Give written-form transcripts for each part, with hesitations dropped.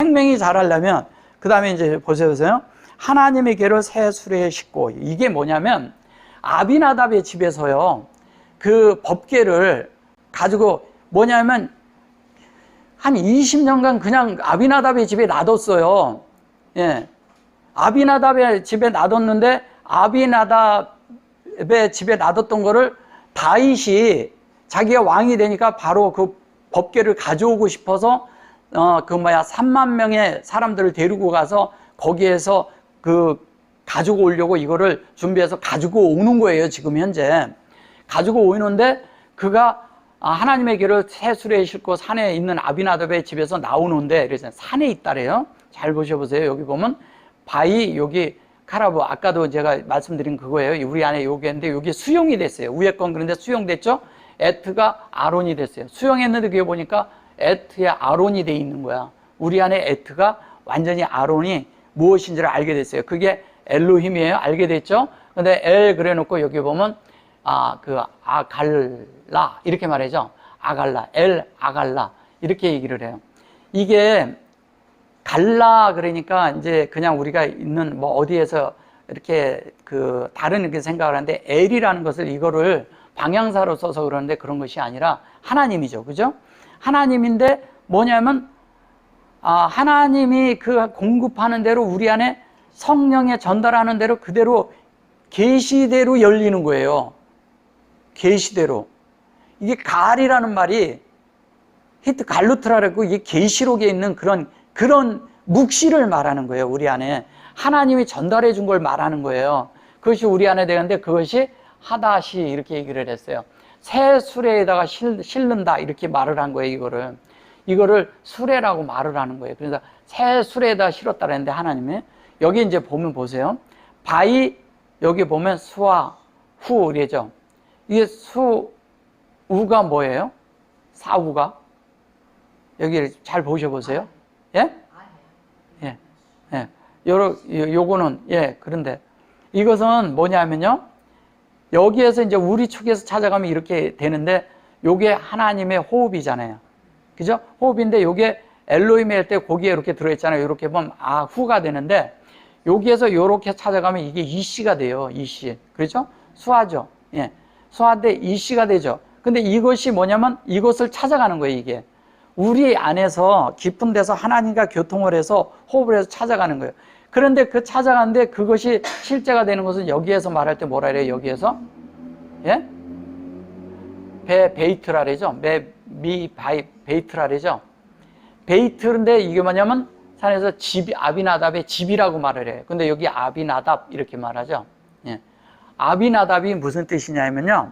생명이 자라려면 그 다음에 이제 보세요. 하나님의 궤를 새 수레에 싣고, 이게 뭐냐면 아비나답의 집에서요 그 법궤를 가지고 뭐냐면 한 20년간 그냥 아비나답의 집에 놔뒀어요. 예. 아비나답의 집에 놔뒀는데 아비나답의 집에 놔뒀던 거를 다윗이 자기가 왕이 되니까 바로 그 법궤를 가져오고 싶어서 3만 명의 사람들을 데리고 가서 거기에서 그 가지고 오려고 이거를 준비해서 가지고 오는 거예요. 지금 현재 가지고 오는데 그가 하나님의 길을 새 수레에 싣고 산에 있는 아비나답의 집에서 나오는데, 그래서 산에 있다래요. 잘 보셔보세요. 여기 보면 바위, 여기 카라브, 아까도 제가 말씀드린 그거예요. 우리 안에 여기인데 여기 수용이 됐어요. 위에 건 그런데 수용됐죠. 에트가 아론이 됐어요. 수용했는데 그게 보니까 에트에 아론이 돼 있는 거야. 우리 안에 에트가 완전히 아론이 무엇인지를 알게 됐어요. 그게 엘로힘이에요. 알게 됐죠. 근데 엘 그래 놓고 여기 보면 아갈라 이렇게 말하죠. 아갈라, 엘 아갈라 이렇게 얘기를 해요. 이게 갈라 그러니까 이제 그냥 우리가 있는 뭐 어디에서 이렇게 다른 이렇게 생각을 하는데, 엘이라는 것을 이거를 방향사로 써서 그러는데 그런 것이 아니라 하나님이죠. 그죠? 하나님인데 뭐냐면 하나님이 그 공급하는 대로 우리 안에 성령에 전달하는 대로 그대로 계시대로 열리는 거예요. 계시대로. 이게 갈이라는 말이 히트 갈루트라고 이게 계시록에 있는 그런 묵시를 말하는 거예요. 우리 안에 하나님이 전달해 준 걸 말하는 거예요. 그것이 우리 안에 되는데 그것이 하다시 이렇게 얘기를 했어요. 새 수레에다가 실른다 이렇게 말을 한 거예요. 이거를 수레라고 말을 하는 거예요. 그래서 새 수레에다 실었다 그랬는데 하나님이 여기 이제 보면 보세요. 바위 여기 보면 수와 후 이래죠. 이게 수우가 뭐예요? 사우가 여기 잘 보셔보세요. 예? 예. 예. 요거는 그런데 이것은 뭐냐면요. 여기에서 이제 우리 축에서 찾아가면 이렇게 되는데 요게 하나님의 호흡이잖아요. 그죠? 호흡인데 요게 엘로힘이 할 때 거기에 이렇게 들어있잖아요. 이렇게 보면 후가 되는데 여기에서 이렇게 찾아가면 이게 이씨가 돼요. 이씨. 그렇죠? 수하죠. 예. 수하인데 이씨가 되죠. 근데 이것이 뭐냐면 이것을 찾아가는 거예요. 이게 우리 안에서 깊은 데서 하나님과 교통을 해서 호흡을 해서 찾아가는 거예요. 그런데 그 찾아가는데 그것이 실제가 되는 것은 여기에서 말할 때 뭐라 그래요? 여기에서 예? 베이트라 그러죠. 베이트라 그러죠. 베이트인데 이게 뭐냐면 산에서 아비나답의 집이라고 말을 해요. 근데 여기 아비나답 이렇게 말하죠. 예. 아비나답이 무슨 뜻이냐면요.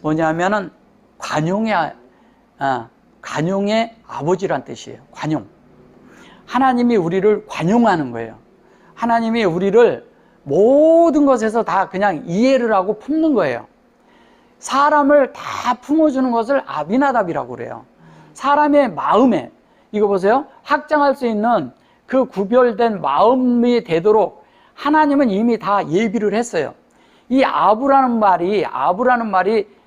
뭐냐면은 관용의 아버지란 뜻이에요. 관용. 하나님이 우리를 관용하는 거예요. 하나님이 우리를 모든 것에서 다 그냥 이해를 하고 품는 거예요. 사람을 다 품어주는 것을 아비나답이라고 그래요. 사람의 마음에, 이거 보세요. 확장할 수 있는 그 구별된 마음이 되도록 하나님은 이미 다 예비를 했어요. 이 아부라는 말이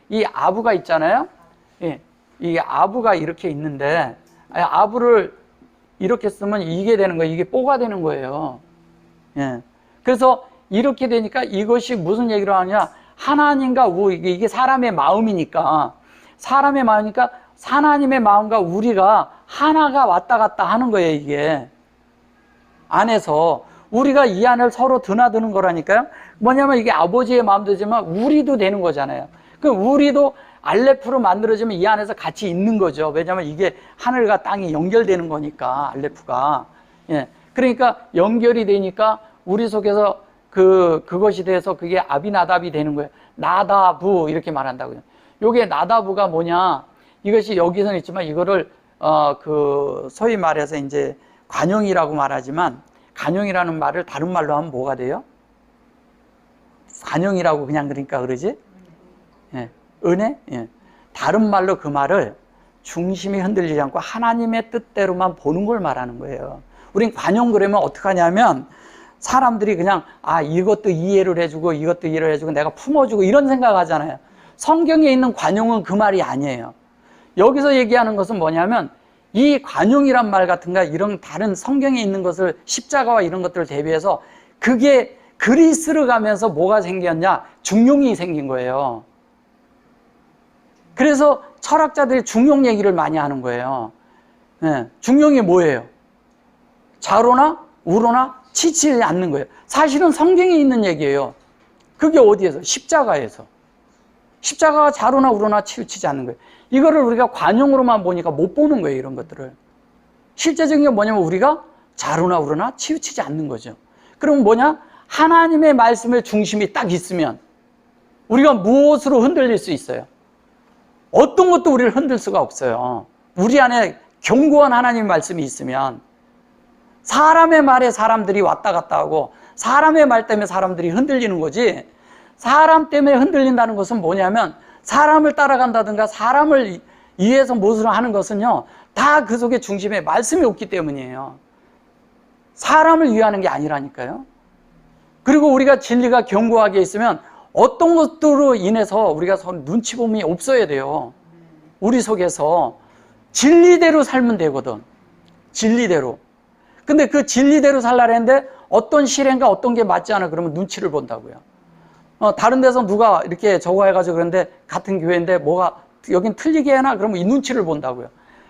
이 아부가 있잖아요. 예, 이 아부가 이렇게 있는데 아부를 이렇게 쓰면 이게 되는 거예요. 이게 뽀가 되는 거예요. 예. 그래서 이렇게 되니까 이것이 무슨 얘기를 하느냐. 하나님과 이게 사람의 마음이니까 하나님의 마음과 우리가 하나가 왔다 갔다 하는 거예요. 이게 안에서 우리가 이 안을 서로 드나드는 거라니까요. 뭐냐면 이게 아버지의 마음도 되지만 우리도 되는 거잖아요. 그 우리도 알레프로 만들어지면 이 안에서 같이 있는 거죠. 왜냐하면 이게 하늘과 땅이 연결되는 거니까 알레프가. 예. 그러니까 연결이 되니까 우리 속에서 그것이 돼서 그게 아비나답이 되는 거예요. 나다부 이렇게 말한다고요. 요게 나다부가 뭐냐? 이것이 여기서는 있지만 이거를 소위 말해서 이제 관용이라고 말하지만 관용이라는 말을 다른 말로 하면 뭐가 돼요? 관용이라고 그냥 그러니까 그러지? 예. 은혜? 예. 다른 말로 그 말을 중심이 흔들리지 않고 하나님의 뜻대로만 보는 걸 말하는 거예요. 우린 관용 그러면 어떻게 하냐면 사람들이 그냥 이것도 이해를 해주고 이것도 이해를 해주고 내가 품어주고 이런 생각하잖아요. 성경에 있는 관용은 그 말이 아니에요. 여기서 얘기하는 것은 뭐냐면 이 관용이란 말 같은가 이런 다른 성경에 있는 것을 십자가와 이런 것들을 대비해서 그게 그리스로 가면서 뭐가 생겼냐? 중용이 생긴 거예요. 그래서 철학자들이 중용 얘기를 많이 하는 거예요. 네, 중용이 뭐예요? 좌로나 우로나 치치지 않는 거예요. 사실은 성경에 있는 얘기예요. 그게 어디에서? 십자가에서. 십자가가 좌로나 우로나 치우치지 않는 거예요. 이거를 우리가 관용으로만 보니까 못 보는 거예요, 이런 것들을. 실제적인 게 뭐냐면 우리가 좌로나 우로나 치우치지 않는 거죠. 그럼 뭐냐? 하나님의 말씀의 중심이 딱 있으면 우리가 무엇으로 흔들릴 수 있어요? 어떤 것도 우리를 흔들 수가 없어요. 우리 안에 견고한 하나님의 말씀이 있으면 사람의 말에 사람들이 왔다 갔다 하고 사람의 말 때문에 사람들이 흔들리는 거지, 사람 때문에 흔들린다는 것은 뭐냐면 사람을 따라간다든가 사람을 이해해서 무엇을 하는 것은요, 다 그 속에 중심에 말씀이 없기 때문이에요. 사람을 위하는 게 아니라니까요. 그리고 우리가 진리가 견고하게 있으면 어떤 것들로 인해서 우리가 눈치봄이 없어야 돼요. 우리 속에서 진리대로 살면 되거든. 진리대로. 근데 그 진리대로 살라고 했는데 어떤 실행과 어떤 게 맞지 않아 그러면 눈치를 본다고요. 다른 데서 누가 이렇게 저거 해가지고 그런데 같은 교회인데 뭐가 여긴 틀리게 해나 그러면 이 눈치를 본다고요.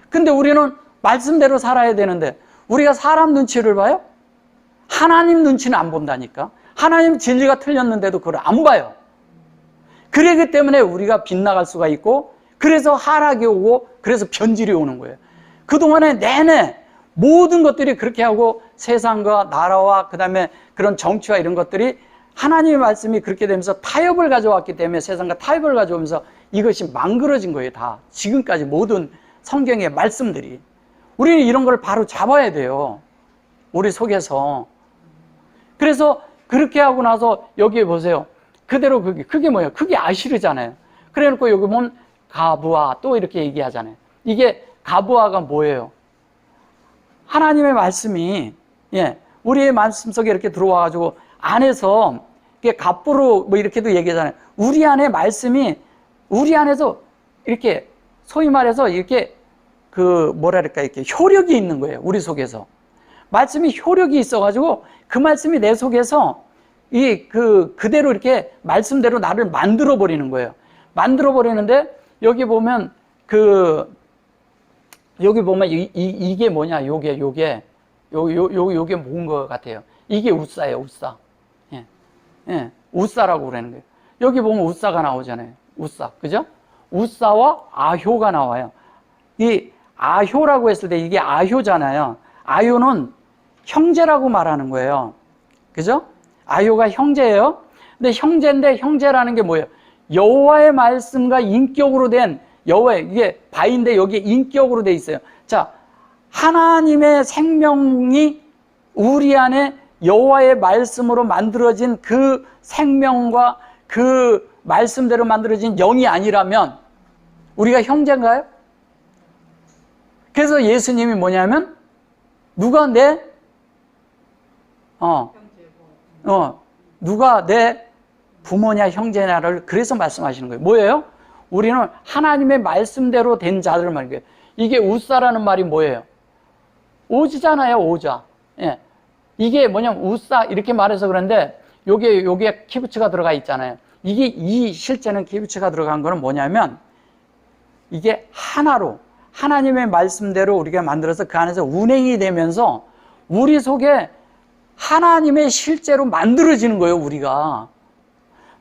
근데 우리는 말씀대로 살아야 되는데 우리가 사람 눈치를 봐요? 하나님 눈치는 안 본다니까. 하나님 진리가 틀렸는데도 그걸 안 봐요. 그러기 때문에 우리가 빗나갈 수가 있고, 그래서 하락이 오고, 그래서 변질이 오는 거예요. 그동안에 내내 모든 것들이 그렇게 하고 세상과 나라와 그 다음에 그런 정치와 이런 것들이 하나님의 말씀이 그렇게 되면서 타협을 가져왔기 때문에 세상과 타협을 가져오면서 이것이 망그러진 거예요. 다 지금까지 모든 성경의 말씀들이. 우리는 이런 걸 바로 잡아야 돼요, 우리 속에서. 그래서 그렇게 하고 나서 여기에 보세요. 그대로 그게 뭐예요? 그게 아시르잖아요. 그래 놓고 여기 보면 가부아 또 이렇게 얘기하잖아요. 이게 가부아가 뭐예요? 하나님의 말씀이, 예, 우리의 말씀 속에 이렇게 들어와가지고 안에서 이게 갑부로 뭐 이렇게도 얘기하잖아요. 우리 안에 말씀이 우리 안에서 이렇게 소위 말해서 이렇게 뭐랄까 이렇게 효력이 있는 거예요. 우리 속에서 말씀이 효력이 있어가지고 그 말씀이 내 속에서 그대로 이렇게 말씀대로 나를 만들어 버리는 거예요. 만들어 버리는데 여기 보면 여기 보면 이게 뭐냐? 요게 뭔 것 같아요? 이게 우사예요, 우사. 예. 예. 우사라고 그러는 거예요. 여기 보면 우사가 나오잖아요. 우사. 그죠? 우사와 아효가 나와요. 이 아효라고 했을 때 이게 아효잖아요. 아효는 형제라고 말하는 거예요. 그죠? 아효가 형제예요. 근데 형제인데 형제라는 게 뭐예요? 여호와의 말씀과 인격으로 된 여호와의, 이게 바인데 여기에 인격으로 돼 있어요. 자, 하나님의 생명이 우리 안에 여호와의 말씀으로 만들어진 그 생명과 그 말씀대로 만들어진 영이 아니라면 우리가 형제인가요? 그래서 예수님이 뭐냐면 누가 누가 내 부모냐 형제냐를 그래서 말씀하시는 거예요. 뭐예요? 우리는 하나님의 말씀대로 된 자들을 말하는 거예요. 이게 우사라는 말이 뭐예요? 오지잖아요, 오자. 예. 이게 뭐냐면 우사 이렇게 말해서 그런데 요게 키부츠가 들어가 있잖아요. 이게 이 실제는 키부츠가 들어간 거는 뭐냐면 이게 하나로 하나님의 말씀대로 우리가 만들어서 그 안에서 운행이 되면서 우리 속에 하나님의 실제로 만들어지는 거예요. 우리가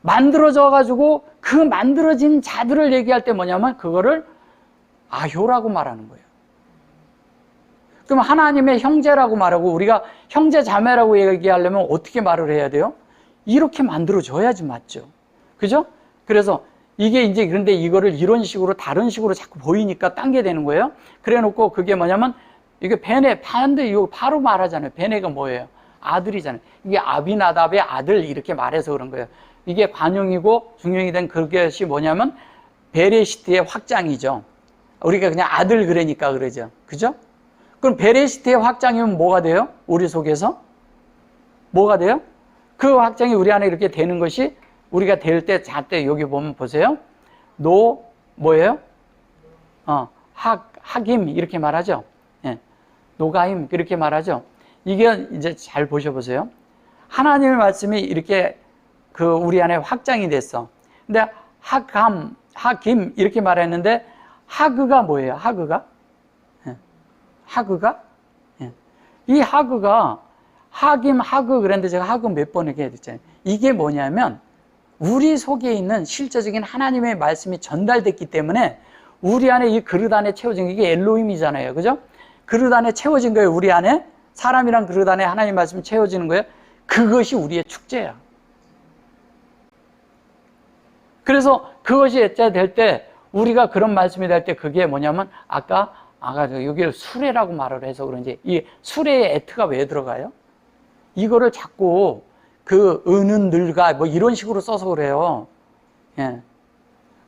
만들어져 가지고 그 만들어진 자들을 얘기할 때 뭐냐면 그거를 아효라고 말하는 거예요. 그럼 하나님의 형제라고 말하고 우리가 형제 자매라고 얘기하려면 어떻게 말을 해야 돼요? 이렇게 만들어져야지 맞죠. 그죠? 그래서 이게 이제 그런데 이거를 이런 식으로 다른 식으로 자꾸 보이니까 딴 게 되는 거예요. 그래 놓고 그게 뭐냐면 이게 베네, 반대 이거 바로 말하잖아요. 베네가 뭐예요? 아들이잖아요. 이게 아비나답의 아들 이렇게 말해서 그런 거예요. 이게 관용이고 중용이 된 그것이 뭐냐면 베레시트의 확장이죠. 우리가 그냥 아들 그러니까 그러죠. 그죠? 그럼 베레시트의 확장이면 뭐가 돼요? 우리 속에서? 뭐가 돼요? 그 확장이 우리 안에 이렇게 되는 것이 우리가 될 때, 자 때 여기 보면 보세요. 뭐예요? 학임 이렇게 말하죠. 노가임 그렇게 말하죠. 이게 이제 잘 보셔보세요. 하나님의 말씀이 이렇게 그 우리 안에 확장이 됐어. 근데 하김 이렇게 말했는데 하그가 뭐예요? 하그가? 예. 하그가? 예. 이 하그가 하김, 하그 그랬는데 제가 하그 몇 번 이렇게 했잖아요. 이게 뭐냐면 우리 속에 있는 실제적인 하나님의 말씀이 전달됐기 때문에 우리 안에 이 그릇 안에 채워진 게 이게 엘로힘이잖아요. 그죠? 그릇 안에 채워진 거예요. 우리 안에 사람이란 그릇 안에 하나님의 말씀이 채워지는 거예요. 그것이 우리의 축제야. 그래서 그것이 될 때 우리가 그런 말씀이 될 때 그게 뭐냐면 아까 여기를 수레라고 말을 해서 그런지 이 수레의 에트가 왜 들어가요? 이거를 자꾸 그 은은 늘가 뭐 이런 식으로 써서 그래요. 예.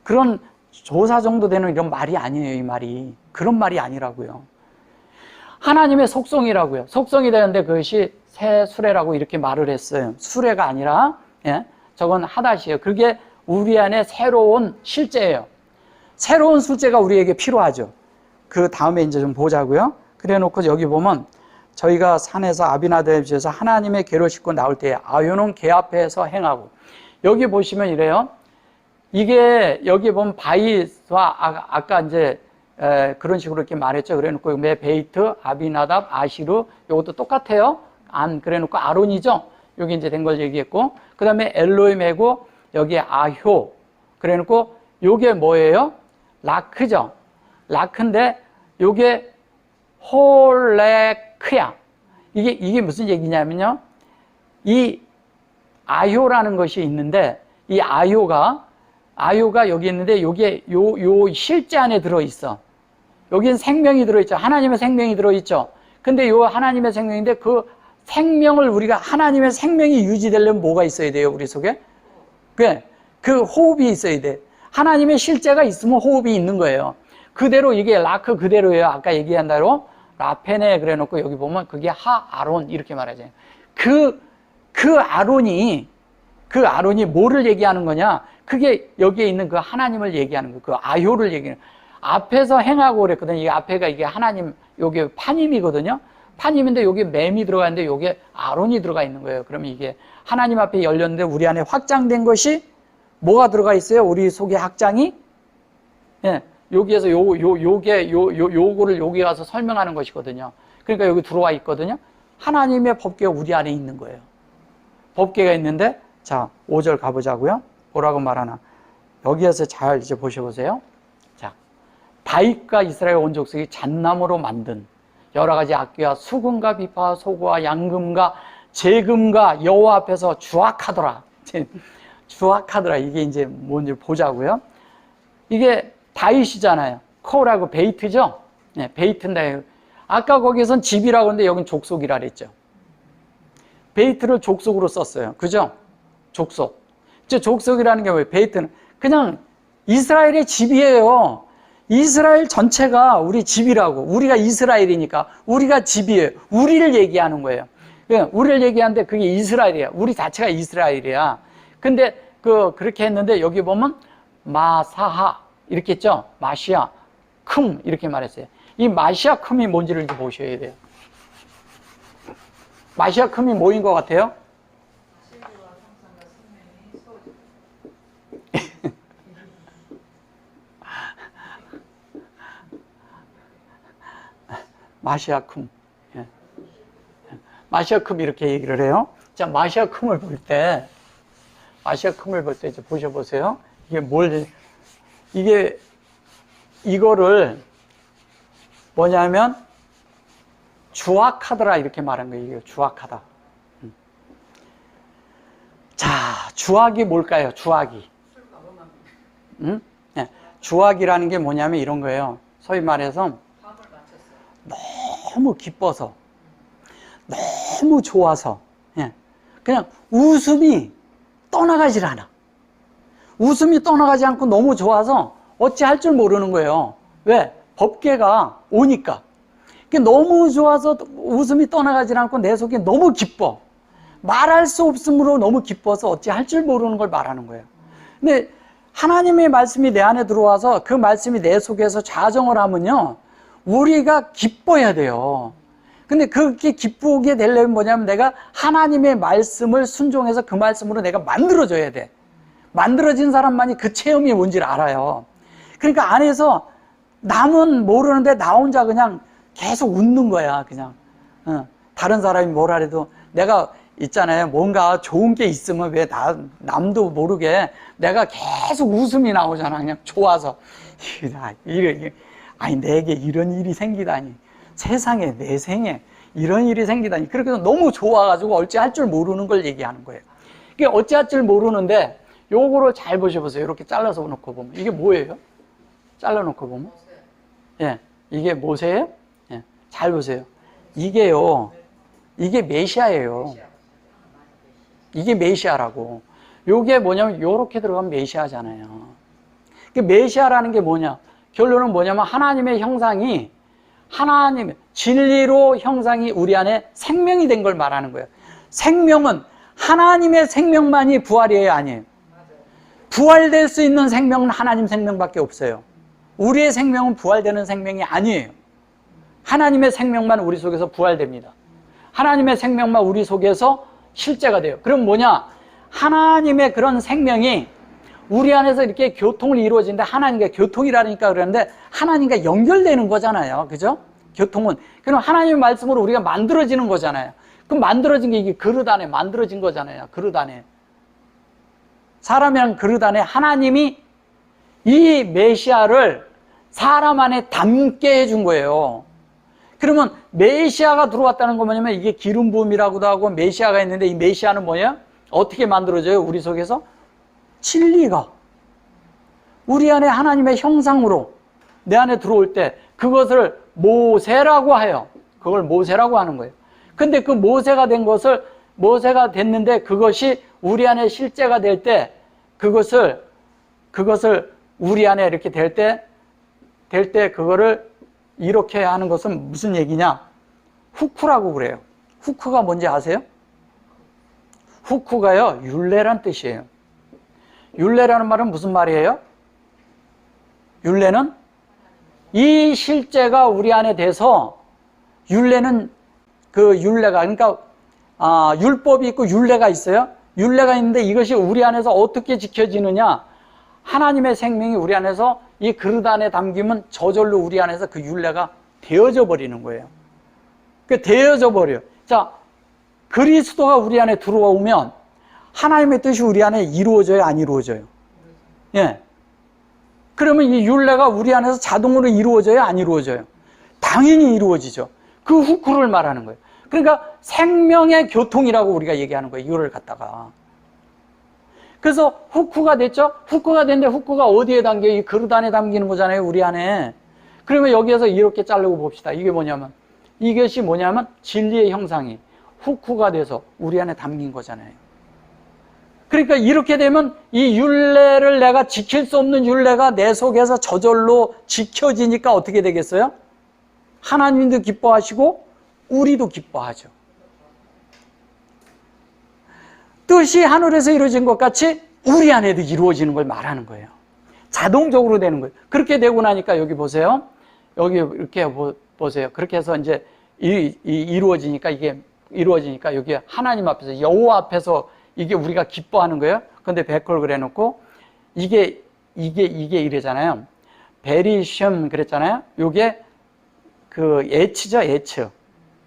그런 조사 정도 되는 이런 말이 아니에요. 이 말이 그런 말이 아니라고요. 하나님의 속성이라고요. 속성이 되는데 그것이 새 수레라고 이렇게 말을 했어요. 수레가 아니라 저건 하닷이에요. 그게 우리 안에 새로운 실제예요. 새로운 실제가 우리에게 필요하죠. 그 다음에 이제 좀 보자고요. 그래 놓고 여기 보면 저희가 산에서 아비나답의 집에서 하나님의 궤를 싣고 나올 때 아유는 궤 앞에서 행하고 여기 보시면 이래요. 이게 여기 보면 바이와 아까 이제 그런 식으로 이렇게 말했죠. 그래 놓고 베이트, 아비나답, 아시르 이것도 똑같아요. 그래 놓고 아론이죠. 여기 이제 된 걸 얘기했고 그 다음에 엘로힘이고 여기 아효 그래 놓고 요게 뭐예요? 라크죠. 라크인데 요게 홀레크야. 이게 무슨 얘기냐면요. 이 아효라는 것이 있는데 이 아효가 여기 있는데 요게 요 실제 안에 들어 있어. 여기는 생명이 들어 있죠. 하나님의 생명이 들어 있죠. 근데 요 하나님의 생명인데 그 생명을 우리가 하나님의 생명이 유지되려면 뭐가 있어야 돼요? 우리 속에? 그 호흡이 있어야 돼. 하나님의 실제가 있으면 호흡이 있는 거예요. 그대로 이게 라크 그대로예요. 아까 얘기한 대로 라페네 그래 놓고 여기 보면 그게 아론 이렇게 말하잖아요. 그 아론이 뭐를 얘기하는 거냐? 그게 여기에 있는 그 하나님을 얘기하는 거. 그 아효를 얘기하는 거. 앞에서 행하고 그랬거든요. 이 앞에가 이게 하나님, 요게 파님이거든요. 파님인데 여기 맴이 들어가 있는데 요게 아론이 들어가 있는 거예요. 그러면 이게 하나님 앞에 열렸는데 우리 안에 확장된 것이 뭐가 들어가 있어요? 우리 속에 확장이? 예. 여기에서 요거를 여기 가서 설명하는 것이거든요. 그러니까 여기 들어와 있거든요. 하나님의 법궤가 우리 안에 있는 거예요. 법궤가 있는데, 자, 5절 가보자고요. 뭐라고 말하나. 여기에서 잘 이제 보셔보세요. 자, 다윗과 이스라엘 온 족속이 잣나무로 만든 여러 가지 악기와 수금과 비파와 소고와 양금과 재금과 여호와 앞에서 주악하더라. 주악하더라. 이게 이제 뭔지 보자고요. 이게 다윗이잖아요. 코라고 베이트죠? 네, 베이트인데 아까 거기선 집이라고 했는데 여긴 족속이라 그랬죠. 베이트를 족속으로 썼어요. 그죠? 족속. 이제 족속이라는 게 뭐예요? 베이트는 그냥 이스라엘의 집이에요. 이스라엘 전체가 우리 집이라고. 우리가 이스라엘이니까 우리가 집이에요. 우리를 얘기하는 거예요. 우리를 얘기하는데 그게 이스라엘이야. 우리 자체가 이스라엘이야. 근데 그렇게 했는데 여기 보면 마사하 이렇게 했죠. 마시아 쿰 이렇게 말했어요. 이 마시아 쿰이 뭔지를 이제 보셔야 돼요. 마시아 쿰이 뭐인 것 같아요? 마시아 쿰. 예. 마시아 쿰 이렇게 얘기를 해요. 자, 마시아 쿰을 볼 때 이제 보셔보세요. 이거를 뭐냐면 주악하더라 이렇게 말한 거예요. 이게 주악하다. 자, 주악이 뭘까요? 주악이. 네. 주악이라는 게 뭐냐면 이런 거예요. 소위 말해서 너무 기뻐서 너무 좋아서 그냥 웃음이 떠나가질 않아. 웃음이 떠나가지 않고 너무 좋아서 어찌할 줄 모르는 거예요. 왜? 법궤가 오니까. 너무 좋아서 웃음이 떠나가지 않고 내 속이 너무 기뻐. 말할 수 없으므로 너무 기뻐서 어찌할 줄 모르는 걸 말하는 거예요. 근데 하나님의 말씀이 내 안에 들어와서 그 말씀이 내 속에서 자정을 하면요, 우리가 기뻐야 돼요. 근데 그렇게 기쁘게 되려면 뭐냐면 내가 하나님의 말씀을 순종해서 그 말씀으로 내가 만들어져야 돼. 만들어진 사람만이 그 체험이 뭔지를 알아요. 그러니까 안에서 남은 모르는데 나 혼자 그냥 계속 웃는 거야, 그냥. 다른 사람이 뭐라 해도 내가 있잖아요. 뭔가 좋은 게 있으면 왜 남도 모르게 내가 계속 웃음이 나오잖아. 그냥 좋아서. 아니, 내게 이런 일이 생기다니. 세상에, 내 생에 이런 일이 생기다니. 그렇게 해서 너무 좋아가지고 어찌할 줄 모르는 걸 얘기하는 거예요. 이게 어찌할 줄 모르는데 요거를 잘 보셔보세요. 이렇게 잘라서 놓고 보면. 이게 뭐예요? 잘라놓고 보면. 예, 이게 모세예요? 예, 잘 보세요. 이게요, 이게 메시아예요. 이게 메시아라고. 요게 뭐냐면 요렇게 들어가면 메시아잖아요. 메시아라는 게 뭐냐? 결론은 뭐냐면 하나님의 형상이 진리로 형상이 우리 안에 생명이 된 걸 말하는 거예요. 생명은 하나님의 생명만이 부활이에요, 아니에요? 부활될 수 있는 생명은 하나님 생명밖에 없어요. 우리의 생명은 부활되는 생명이 아니에요. 하나님의 생명만 우리 속에서 부활됩니다. 하나님의 생명만 우리 속에서 실제가 돼요. 그럼 뭐냐? 하나님의 그런 생명이 우리 안에서 이렇게 교통을 이루어지는데, 하나님과 교통이라니까 그러는데 하나님과 연결되는 거잖아요. 그죠? 교통은. 그럼 하나님의 말씀으로 우리가 만들어지는 거잖아요. 그럼 만들어진 게 이게 그릇 안에 만들어진 거잖아요. 그릇 안에. 사람이란 그릇 안에 하나님이 이 메시아를 사람 안에 담게 해준 거예요. 그러면 메시아가 들어왔다는 건 뭐냐면 이게 기름 부음이라고도 하고 메시아가 있는데, 이 메시아는 뭐예요? 어떻게 만들어져요? 우리 속에서? 진리가 우리 안에 하나님의 형상으로 내 안에 들어올 때 그것을 모세라고 해요. 그걸 모세라고 하는 거예요. 근데 그 모세가 된 것을, 모세가 됐는데 그것이 우리 안에 실제가 될 때 그것을 우리 안에 이렇게 될 때 그거를 이렇게 하는 것은 무슨 얘기냐? 후크라고 그래요. 후크가 뭔지 아세요? 후크가요, 율례란 뜻이에요. 율례라는 말은 무슨 말이에요? 율례는 이 실제가 우리 안에 돼서, 율례는 그 율례가, 그러니까 율법이 있고 율례가 있어요. 율례가 있는데 이것이 우리 안에서 어떻게 지켜지느냐? 하나님의 생명이 우리 안에서 이 그릇 안에 담기면 저절로 우리 안에서 그 율례가 되어져 버리는 거예요. 그 되어져 버려요. 자, 그리스도가 우리 안에 들어오면 하나님의 뜻이 우리 안에 이루어져요, 안 이루어져요? 예. 그러면 이 율례가 우리 안에서 자동으로 이루어져요, 안 이루어져요? 당연히 이루어지죠. 그 후크를 말하는 거예요. 그러니까 생명의 교통이라고 우리가 얘기하는 거예요, 이거를 갖다가. 그래서 후크가 됐죠? 후크가 됐는데 후크가 어디에 담겨요? 이 그릇 안에 담기는 거잖아요, 우리 안에. 그러면 여기에서 이렇게 자르고 봅시다. 이게 뭐냐면, 이것이 뭐냐면 진리의 형상이 후크가 돼서 우리 안에 담긴 거잖아요. 그러니까 이렇게 되면 이 율례를 내가 지킬 수 없는 율례가 내 속에서 저절로 지켜지니까 어떻게 되겠어요? 하나님도 기뻐하시고 우리도 기뻐하죠. 뜻이 하늘에서 이루어진 것 같이 우리 안에도 이루어지는 걸 말하는 거예요. 자동적으로 되는 거예요. 그렇게 되고 나니까 여기 보세요. 여기 이렇게 보세요. 그렇게 해서 이제 이루어지니까, 이게 이루어지니까 여기 하나님 앞에서, 여호와 앞에서 이게 우리가 기뻐하는 거예요. 근데 백걸 그래 놓고 이게 이래잖아요. 베리슘 그랬잖아요. 요게 그 예츠죠, 예츠.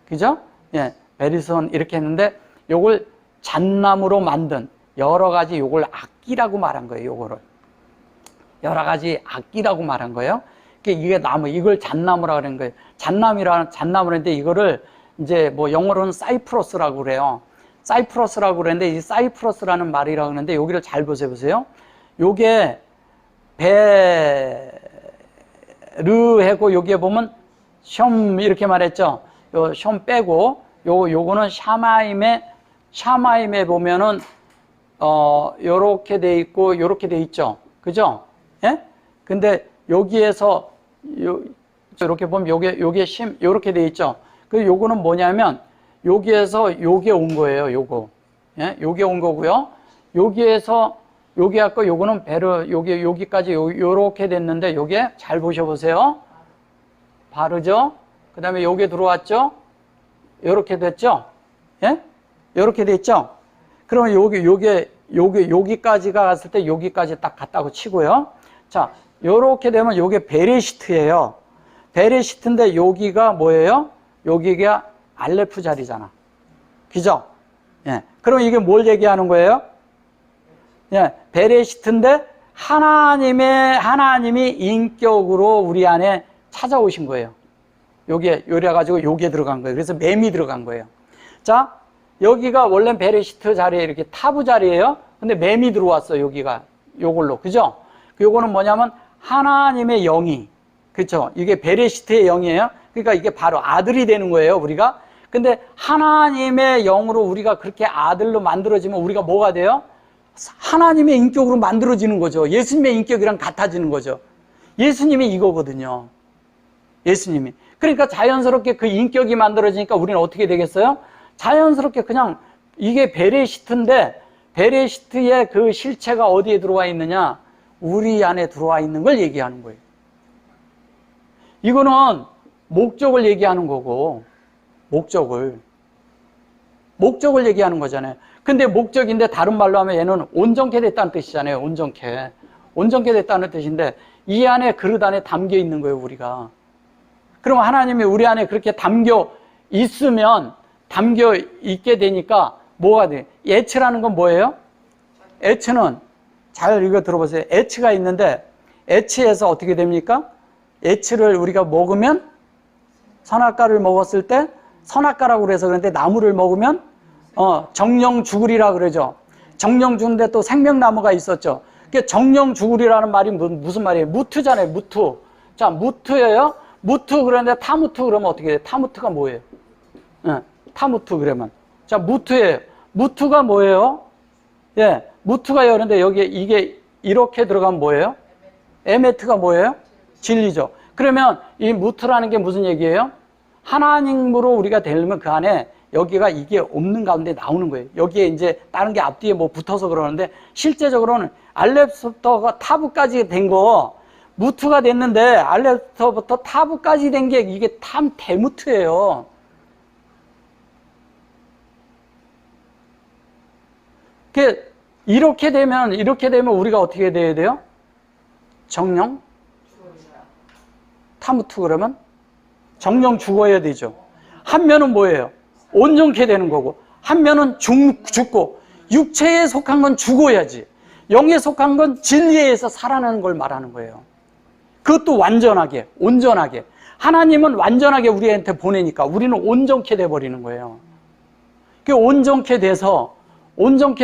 그죠? 예. 베리손 이렇게 했는데 요걸 잣나무로 만든 여러 가지, 요걸 악기라고 말한 거예요. 요거를 여러 가지 악기라고 말한 거예요. 이게 나무, 이걸 잣나무라고 그런 거예요. 잣나무라는데 이거를 이제 뭐 영어로는 사이프러스라고 그래요. 사이프러스라고 그러는데, 이 사이프러스라는 말이라고 하는데 여기를 잘 보세요. 요게 베르하고 여기에 보면 숑 이렇게 말했죠. 요 숑 빼고 요거는 샤마임에 보면은 요렇게 돼 있고 요렇게 돼 있죠. 그죠? 예? 근데 여기에서 이렇게 보면 요게 심 요렇게 돼 있죠. 그 요거는 뭐냐면 여기에서 요게 온 거예요. 요거. 예? 요게 온 거고요. 여기에서 요게 갖고 요거는 여기까지 요렇게 됐는데, 요게 잘 보셔보세요. 바르죠? 그 다음에 요게 들어왔죠? 요렇게 됐죠? 예? 요렇게 됐죠? 그러면 여기까지가 갔을 때 여기까지 딱 갔다고 치고요. 자, 요렇게 되면 요게 베레시트예요. 베레시트인데 여기가 뭐예요? 여기가 알레프 자리잖아. 그죠? 예. 그럼 이게 뭘 얘기하는 거예요? 예. 베레시트인데 하나님이 인격으로 우리 안에 찾아오신 거예요. 요래가지고 요게 들어간 거예요. 그래서 맴이 들어간 거예요. 자, 여기가 원래 베레시트 자리에 이렇게 타부 자리예요. 근데 맴이 들어왔어, 여기가. 요걸로. 그죠? 요거는 뭐냐면 하나님의 영이. 그렇죠? 이게 베레시트의 영이에요. 그러니까 이게 바로 아들이 되는 거예요, 우리가. 근데 하나님의 영으로 우리가 그렇게 아들로 만들어지면 우리가 뭐가 돼요? 하나님의 인격으로 만들어지는 거죠. 예수님의 인격이랑 같아지는 거죠. 예수님이 이거거든요. 예수님이. 그러니까 자연스럽게 그 인격이 만들어지니까 우리는 어떻게 되겠어요? 자연스럽게 그냥 이게 베레시트인데 베레시트의 그 실체가 어디에 들어와 있느냐? 우리 안에 들어와 있는 걸 얘기하는 거예요. 이거는 목적을 얘기하는 거고, 목적을 얘기하는 거잖아요. 근데 목적인데 다른 말로 하면 얘는 온전케 됐다는 뜻이잖아요. 온전케 됐다는 뜻인데 이 안에 그릇 안에 담겨 있는 거예요, 우리가. 그럼 하나님이 우리 안에 그렇게 담겨 있게 되니까 뭐가 돼? 에츠라는 건 뭐예요? 에츠는 잘 이거 들어보세요. 에츠가 있는데 에츠에서 어떻게 됩니까? 에츠를 우리가 먹으면 선악과를 먹었을 때 선악과라고 그래서 그런데 나무를 먹으면 정령 죽으리라 그러죠. 정령 죽는데 또 생명나무가 있었죠. 그러니까 정령 죽으리라는 말이 무슨 말이에요? 무트잖아요. 무트. 자, 무트예요. 무트 그러는데 타무트 그러면 어떻게 돼요? 타무트가 뭐예요? 타무트 그러면. 자, 무트예요. 무트가 뭐예요? 예, 무트가요. 그런데 여기에 이게 이렇게 들어가면 뭐예요? 에메트가 뭐예요? 진리죠. 그러면 이 무트라는 게 무슨 얘기예요? 하나님으로 우리가 되려면 그 안에 여기가 이게 없는 가운데 나오는 거예요. 여기에 이제 다른 게 앞뒤에 뭐 붙어서 그러는데 실제적으로는 알렙부터 타부까지 된 거 무트가 됐는데 알렙부터 타부까지 된 게 이게 탐 대무트예요. 이렇게 되면 우리가 어떻게 돼야 돼요? 정령? 타무트 그러면? 정령 죽어야 되죠. 한 면은 뭐예요? 온전케 되는 거고, 한 면은 죽고, 육체에 속한 건 죽어야지. 영에 속한 건 진리에서 살아나는 걸 말하는 거예요. 그것도 완전하게, 온전하게. 하나님은 완전하게 우리한테 보내니까 우리는 온전케 돼버리는 거예요. 그 온전케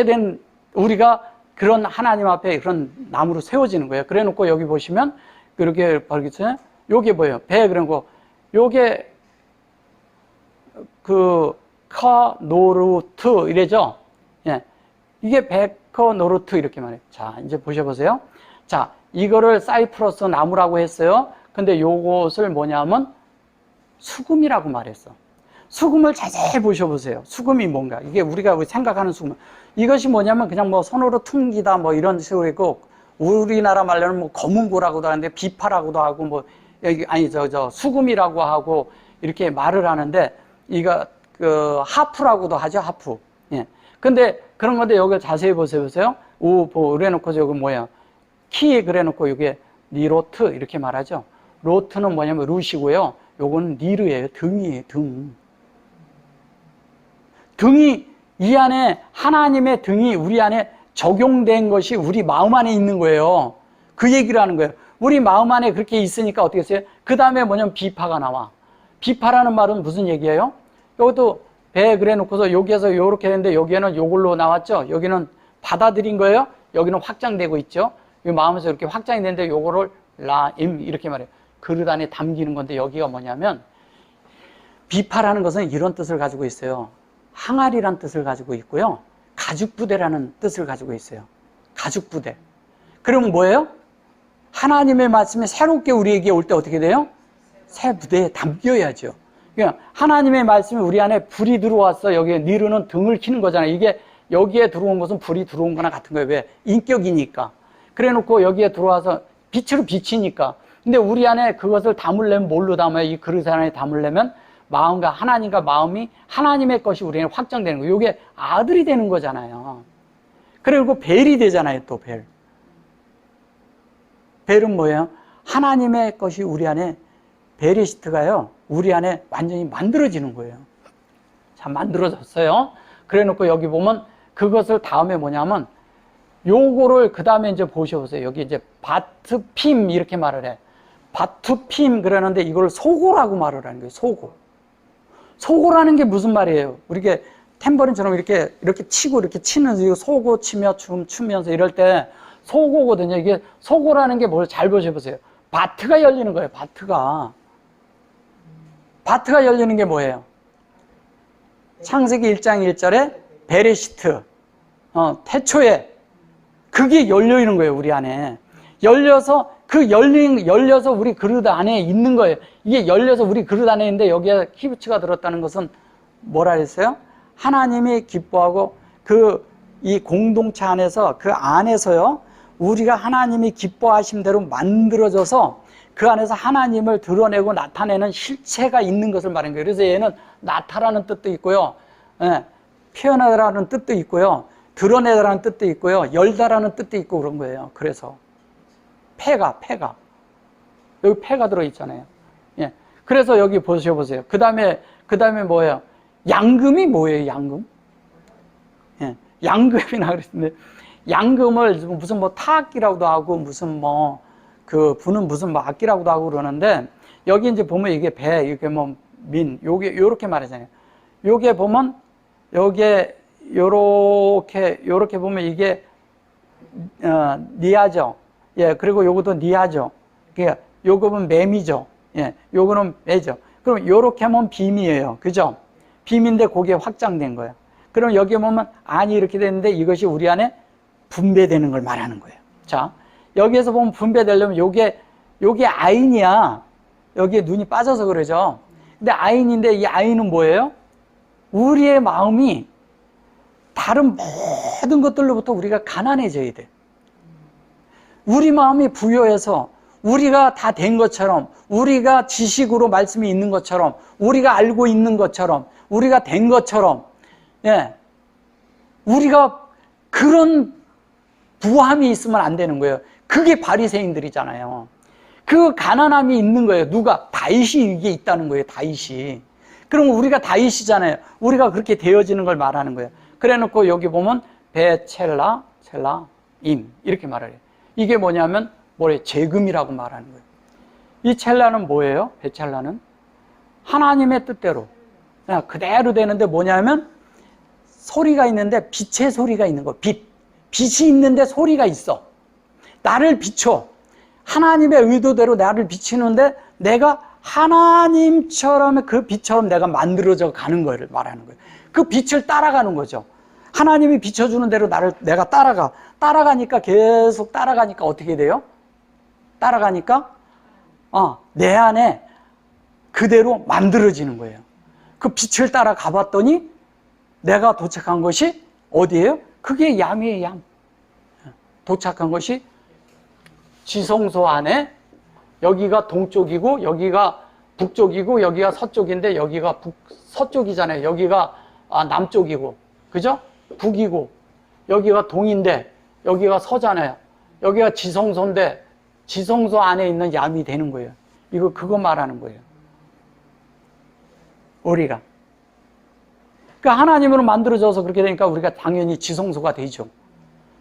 된 우리가 그런 하나님 앞에 그런 나무로 세워지는 거예요. 그래 놓고 여기 보시면, 그렇게 벌기처럼, 요게 뭐예요? 배, 그런 거. 요게, 카노르트, 이래죠? 예. 이게 베커노르트, 이렇게 말해요. 자, 이제 보셔보세요. 자, 이거를 사이프러스 나무라고 했어요. 근데 요것을 뭐냐면, 수금이라고 말했어. 수금을 자세히 보셔보세요. 수금이 뭔가. 이게 우리가 생각하는 수금. 이것이 뭐냐면 그냥 뭐 손으로 퉁기다 뭐 이런 식으로 있고, 우리나라 말로는 뭐 검은고라고도 하는데 비파라고도 하고 뭐, 수금이라고 하고 이렇게 말을 하는데, 이거, 하프라고도 하죠, 하프. 예. 근데 그런 건데 여기 자세히 보세요. 그래 놓고 여기 뭐야. 키, 그래 놓고 이게 니로트 이렇게 말하죠. 로트는 뭐냐면 루시고요. 요거는 니르예요. 등이에요, 등. 등이 이 안에 하나님의 등이 우리 안에 적용된 것이 우리 마음 안에 있는 거예요. 그 얘기를 하는 거예요. 우리 마음 안에 그렇게 있으니까 어떻게 했어요? 그 다음에 뭐냐면 비파가 나와. 비파라는 말은 무슨 얘기예요? 이것도 배 그래 놓고서 여기에서 요렇게 했는데 여기에는 요걸로 나왔죠? 여기는 받아들인 거예요? 여기는 확장되고 있죠? 이 마음에서 이렇게 확장이 되는데 요거를 라임 이렇게 말해요. 그릇 안에 담기는 건데 여기가 뭐냐면 비파라는 것은 이런 뜻을 가지고 있어요. 항아리란 뜻을 가지고 있고요. 가죽부대라는 뜻을 가지고 있어요. 가죽부대. 그러면 뭐예요? 하나님의 말씀이 새롭게 우리에게 올 때 어떻게 돼요? 새 부대에 담겨야죠. 그러니까 하나님의 말씀이 우리 안에 불이 들어왔어. 여기에 니르는 등을 켜는 거잖아요. 이게 여기에 들어온 것은 불이 들어온 거나 같은 거예요. 왜? 인격이니까. 그래 놓고 여기에 들어와서 빛으로 비치니까. 근데 우리 안에 그것을 담으려면 뭘로 담아요? 이 그릇 안에 담으려면 마음과 하나님과 마음이 하나님의 것이 우리는 확정되는 거예요. 이게 아들이 되는 거잖아요. 그리고 벨이 되잖아요. 또 벨. 벨은 뭐예요? 하나님의 것이 우리 안에 베리시트가요. 우리 안에 완전히 만들어지는 거예요. 자, 만들어졌어요. 그래 놓고 여기 보면 그것을 다음에 뭐냐면 요거를 그 다음에 이제 보셔보세요. 여기 이제 바트핌 이렇게 말을 해. 바투핌 그러는데 이걸 소고라고 말을 하는 거예요. 소고. 소고라는 게 무슨 말이에요? 우리게 탬버린처럼 이렇게 치고 이렇게 치면서 이거 소고 치며 추면서 이럴 때 소고거든요. 이게 소고라는 게 뭘 잘 보셔보세요. 바트가 열리는 거예요. 바트가 열리는 게 뭐예요? 창세기 1장 1절에 베레시트 태초에 그게 열려 있는 거예요. 우리 안에 열려서 열려서 우리 그릇 안에 있는 거예요. 이게 열려서 우리 그릇 안에 있는데 여기에 키부츠가 들었다는 것은 뭐라 했어요? 하나님이 기뻐하고 이 공동체 안에서 그 안에서요 우리가 하나님이 기뻐하신 대로 만들어져서 그 안에서 하나님을 드러내고 나타내는 실체가 있는 것을 말하는 거예요. 그래서 얘는 나타라는 뜻도 있고요, 표현하다라는 뜻도 있고요, 드러내다라는 뜻도 있고요, 열다라는 뜻도 있고 그런 거예요. 그래서 폐가 여기 폐가 들어있잖아요. 예. 그래서 여기 보셔보세요. 그 다음에 뭐예요? 양금이 뭐예요? 양금? 예. 양금이나 그랬는데 양금을 무슨 뭐 타악기라고도 하고 무슨 뭐 부는 무슨 뭐 악기라고도 하고 그러는데 여기 이제 보면 이게 배 이렇게 뭐 요렇게 말하잖아요. 요게 보면 요게 요렇게 보면 이게 니아죠. 예, 그리고 요것도 니아죠. 그러니까 요거 보면 매미죠. 예, 요거는 매죠. 그럼 요렇게 하면 빔이에요. 그죠? 빔인데 그게 확장된 거예요. 그럼 여기 보면 안이 이렇게 되는데 이것이 우리 안에 분배되는 걸 말하는 거예요. 자, 여기에서 보면 분배되려면 요게 아인이야. 여기에 눈이 빠져서 그러죠. 근데 아인인데 이 아인은 뭐예요? 우리의 마음이 다른 모든 것들로부터 우리가 가난해져야 돼. 우리 마음이 부여해서 우리가 다 된 것처럼, 우리가 지식으로 말씀이 있는 것처럼, 우리가 알고 있는 것처럼, 우리가 된 것처럼, 예, 우리가 그런 부함이 있으면 안 되는 거예요. 그게 바리새인들이잖아요. 그 가난함이 있는 거예요. 누가? 다윗이 이게 있다는 거예요. 다윗이. 그럼 우리가 다윗이잖아요. 우리가 그렇게 되어지는 걸 말하는 거예요. 그래 놓고 여기 보면 베첼라임 이렇게 말을 해요. 이게 뭐냐면 재금이라고 말하는 거예요. 이 첼라는 뭐예요? 베첼라는 하나님의 뜻대로 그냥 그대로 되는데 뭐냐면 소리가 있는데 빛의 소리가 있는 거예요. 빛이 있는데 소리가 있어. 나를 비춰. 하나님의 의도대로 나를 비치는데 내가 하나님처럼 그 빛처럼 내가 만들어져 가는 거를 말하는 거예요. 그 빛을 따라가는 거죠. 하나님이 비춰주는 대로 내가 따라가니까 계속 따라가니까 어떻게 돼요? 따라가니까 내 안에 그대로 만들어지는 거예요. 그 빛을 따라가 봤더니 내가 도착한 것이 어디예요? 그게 ям이에요. 얌. 도착한 것이 지성소 안에 여기가 동쪽이고 여기가 북쪽이고 여기가 서쪽인데 여기가 서쪽이잖아요. 여기가 남쪽이고 그죠? 북이고 여기가 동인데 여기가 서잖아요. 여기가 지성소인데 지성소 안에 있는 얌이 되는 거예요. 그거 말하는 거예요. 우리가 그러니까 하나님으로 만들어져서 그렇게 되니까 우리가 당연히 지성소가 되죠.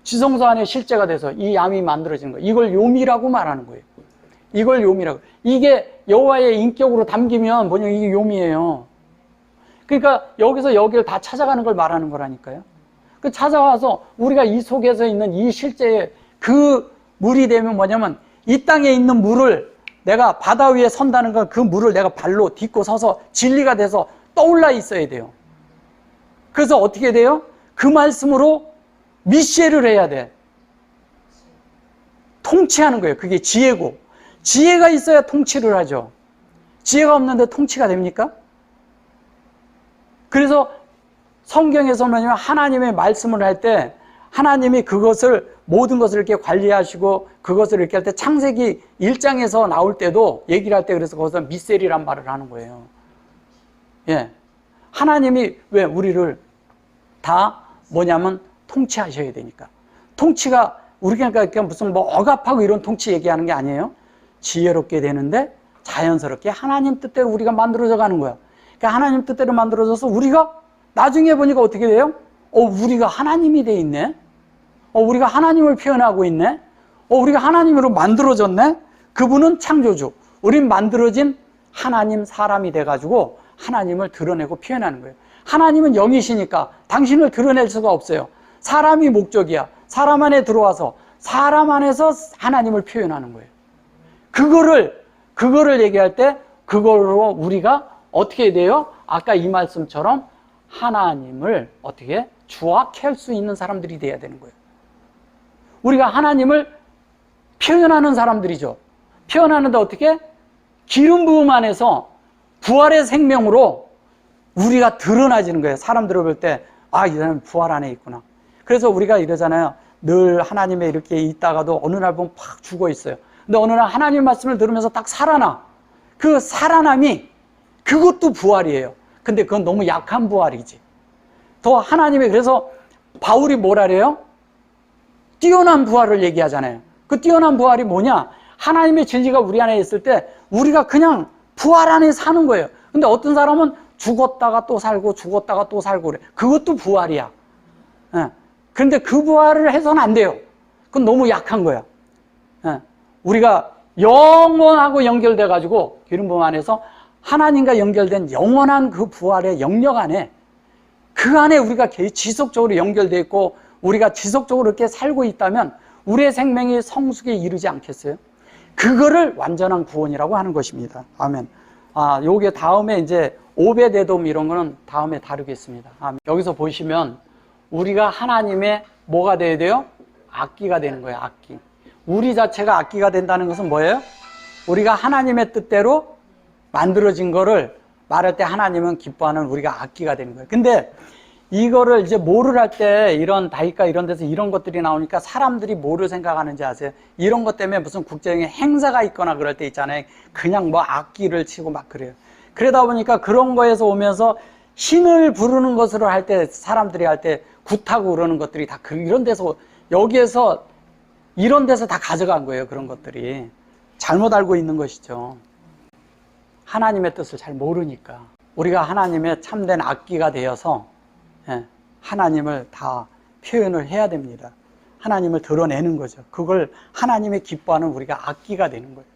지성소 안에 실제가 돼서 이 얌이 만들어지는 거예요. 이걸 요미라고 말하는 거예요. 이걸 요미라고. 이게 여호와의 인격으로 담기면 뭐냐 이게 요미예요. 그러니까 여기서 여기를 다 찾아가는 걸 말하는 거라니까요. 그 찾아와서 우리가 이 속에서 있는 이 실제의 그 물이 되면 뭐냐면 이 땅에 있는 물을 내가 바다 위에 선다는 건 그 물을 내가 발로 딛고 서서 진리가 돼서 떠올라 있어야 돼요. 그래서 어떻게 돼요? 그 말씀으로 미시엘을 해야 돼. 통치하는 거예요. 그게 지혜고. 지혜가 있어야 통치를 하죠. 지혜가 없는데 통치가 됩니까? 그래서 성경에서 뭐냐면 하나님의 말씀을 할 때 하나님이 그것을 모든 것을 이렇게 관리하시고 그것을 이렇게 할 때 창세기 1장에서 나올 때도 얘기를 할 때 그래서 거기서 미셀이란 말을 하는 거예요. 예. 하나님이 왜 우리를 다 뭐냐면 통치하셔야 되니까. 통치가 우리가 그러니까 무슨 뭐 억압하고 이런 통치 얘기하는 게 아니에요. 지혜롭게 되는데 자연스럽게 하나님 뜻대로 우리가 만들어져 가는 거야. 그러니까 하나님 뜻대로 만들어져서 우리가 나중에 보니까 어떻게 돼요? 우리가 하나님이 돼 있네. 우리가 하나님을 표현하고 있네. 우리가 하나님으로 만들어졌네. 그분은 창조주. 우린 만들어진 하나님 사람이 돼가지고 하나님을 드러내고 표현하는 거예요. 하나님은 영이시니까 당신을 드러낼 수가 없어요. 사람이 목적이야. 사람 안에 들어와서 사람 안에서 하나님을 표현하는 거예요. 그거를 얘기할 때 그걸로 우리가 어떻게 돼요? 아까 이 말씀처럼 하나님을 어떻게 주악할 수 있는 사람들이 돼야 되는 거예요. 우리가 하나님을 표현하는 사람들이죠. 표현하는데 어떻게? 기름 부음 안에서 부활의 생명으로 우리가 드러나지는 거예요. 사람들을 볼 때 이 사람은 부활 안에 있구나. 그래서 우리가 이러잖아요. 늘 하나님에 이렇게 있다가도 어느 날 보면 팍 죽어 있어요. 근데 어느 날 하나님 말씀을 들으면서 딱 살아나. 그 살아남이 그것도 부활이에요. 근데 그건 너무 약한 부활이지. 더 하나님의, 그래서 바울이 뭐라 그래요? 뛰어난 부활을 얘기하잖아요. 그 뛰어난 부활이 뭐냐? 하나님의 진리가 우리 안에 있을 때 우리가 그냥 부활 안에 사는 거예요. 근데 어떤 사람은 죽었다가 또 살고 죽었다가 또 살고 그래. 그것도 부활이야. 그런데 그 부활을 해서는 안 돼요. 그건 너무 약한 거야. 우리가 영원하고 연결돼 가지고 기름 부음 안에서 하나님과 연결된 영원한 그 부활의 영역 안에, 그 안에 우리가 지속적으로 연결돼 있고 우리가 지속적으로 이렇게 살고 있다면 우리의 생명이 성숙에 이르지 않겠어요? 그거를 완전한 구원이라고 하는 것입니다. 아멘. 요게 다음에 이제 오베데돔 이런 거는 다음에 다루겠습니다. 아멘. 여기서 보시면 우리가 하나님의 뭐가 돼야 돼요? 악기가 되는 거예요. 악기. 우리 자체가 악기가 된다는 것은 뭐예요? 우리가 하나님의 뜻대로 만들어진 거를 말할 때 하나님은 기뻐하는 우리가 악기가 되는 거예요. 근데 이거를 이제 뭐를 할 때 이런 다이카 이런 데서 이런 것들이 나오니까 사람들이 뭐를 생각하는지 아세요? 이런 것 때문에 무슨 국제적인 행사가 있거나 그럴 때 있잖아요. 그냥 뭐 악기를 치고 막 그래요. 그러다 보니까 그런 거에서 오면서 신을 부르는 것으로 할 때 사람들이 할 때 굿하고 그러는 것들이 다 이런 데서 여기에서 이런 데서 다 가져간 거예요. 그런 것들이 잘못 알고 있는 것이죠. 하나님의 뜻을 잘 모르니까 우리가 하나님의 참된 악기가 되어서 하나님을 다 표현을 해야 됩니다. 하나님을 드러내는 거죠. 그걸 하나님의 기뻐하는 우리가 악기가 되는 거예요.